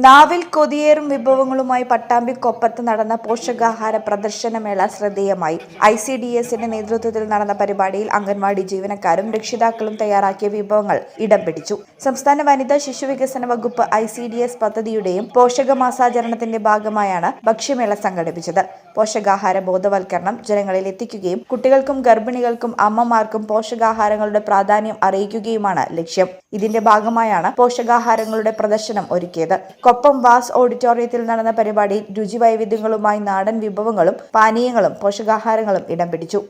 നാവിൽ കൊതിയേറും വിഭവങ്ങളുമായി പട്ടാമ്പിക്കൊപ്പത്ത് നടന്ന പോഷകാഹാര പ്രദർശനമേള ശ്രദ്ധേയമായി. ICDSന്റെ നേതൃത്വത്തിൽ നടന്ന പരിപാടിയിൽ അംഗൻവാടി ജീവനക്കാരും രക്ഷിതാക്കളും തയ്യാറാക്കിയ വിഭവങ്ങൾ ഇടം പിടിച്ചു. സംസ്ഥാന വനിതാ ശിശുവികസന വകുപ്പ് ICDS പദ്ധതിയുടെയും പോഷകമാസാചരണത്തിന്റെ ഭാഗമായാണ് ഭക്ഷ്യമേള സംഘടിപ്പിച്ചത്. പോഷകാഹാര ബോധവൽക്കരണം ജനങ്ങളിൽ എത്തിക്കുകയും കുട്ടികൾക്കും ഗർഭിണികൾക്കും അമ്മമാർക്കും പോഷകാഹാരങ്ങളുടെ പ്രാധാന്യം അറിയിക്കുകയുമാണ് ലക്ഷ്യം. ഇതിന്റെ ഭാഗമായാണ് പോഷകാഹാരങ്ങളുടെ പ്രദർശനം ഒരുക്കിയത്. കൊപ്പം വാസ് ഓഡിറ്റോറിയത്തിൽ നടന്ന പരിപാടിയിൽ രുചിവൈവിധ്യങ്ങളുമായി നാടൻ വിഭവങ്ങളും പാനീയങ്ങളും പോഷകാഹാരങ്ങളും ഇടം പിടിച്ചു.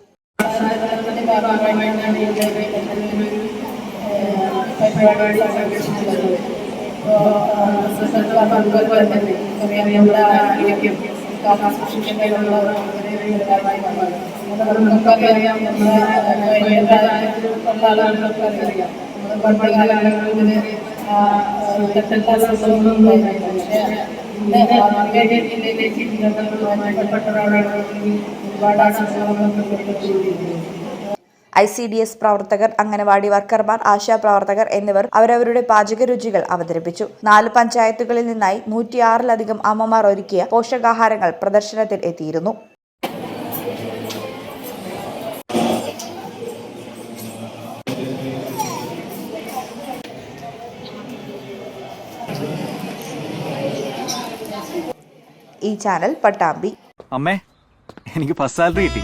ICDS പ്രവർത്തകർ, അംഗനവാടി വർക്കർമാർ, ആശാപ്രവർത്തകർ എന്നിവർ അവരവരുടെ പാചക രുചികൾ അവതരിപ്പിച്ചു. 4 പഞ്ചായത്തുകളിൽ നിന്നായി 106-ലധികം അമ്മമാർ ഒരുക്കിയ പോഷകാഹാരങ്ങൾ പ്രദർശനത്തിൽ എത്തിയിരുന്നു. ഈ ചാനൽ പട്ടാമ്പി. അമ്മേ, എനിക്ക് ഫസ്റ്റ് സാലറി കിട്ടി.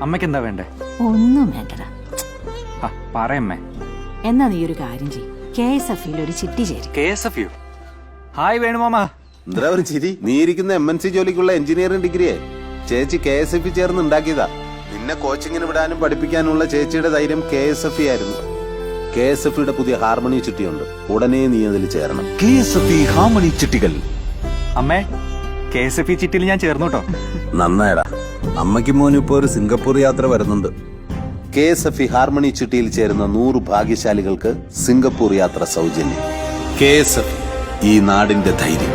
അമ്മയ്ക്ക് എന്താ വേണ്ടേ? ഒന്നും വേണ്ടടാ. പറയമ്മേ. എന്നാ നീ ഒരു കാര്യം ചെയ്യ്, KSFയിൽ ഒരു ചിട്ടി ചേരും. KSF? ഹായ് വേണുമാമ. എന്താ ഒരു ചിരി? നീ ഇരിക്കുന്ന MNC ജോലിക്കുള്ള എഞ്ചിനീയറിംഗ് ഡിഗ്രിയെ ചേച്ചി KSF ചേർന്ന് ഉണ്ടാക്കിയതാ. നിന്നെ കോച്ചിങ്ങിന് വിടാനും പഠിപ്പിക്കാനുള്ള ചേച്ചിയുടെ ധൈര്യം KSF ആയിരുന്നു. KSFയുടെ പുതിയ ഹാർമണി ചിട്ടിയുണ്ട്, ഉടനെ നീ അതിൽ ചേരണം. KSF ഹാർമണി ചിട്ടികൾ. അമ്മേ, KSF ചിട്ടിയിൽ ഞാൻ ചേർന്നു കേട്ടോ. നന്നായടാ. അമ്മയ്ക്ക് മോനും ഇപ്പോ ഒരു സിംഗപ്പൂർ യാത്ര വരുന്നുണ്ട്. KSF ഹാർമണി ചിട്ടിയിൽ ചേരുന്ന 100 ഭാഗ്യശാലികൾക്ക് സിംഗപ്പൂർ യാത്ര സൗജന്യം. KSF, ഈ നാടിന്റെ ധൈര്യം.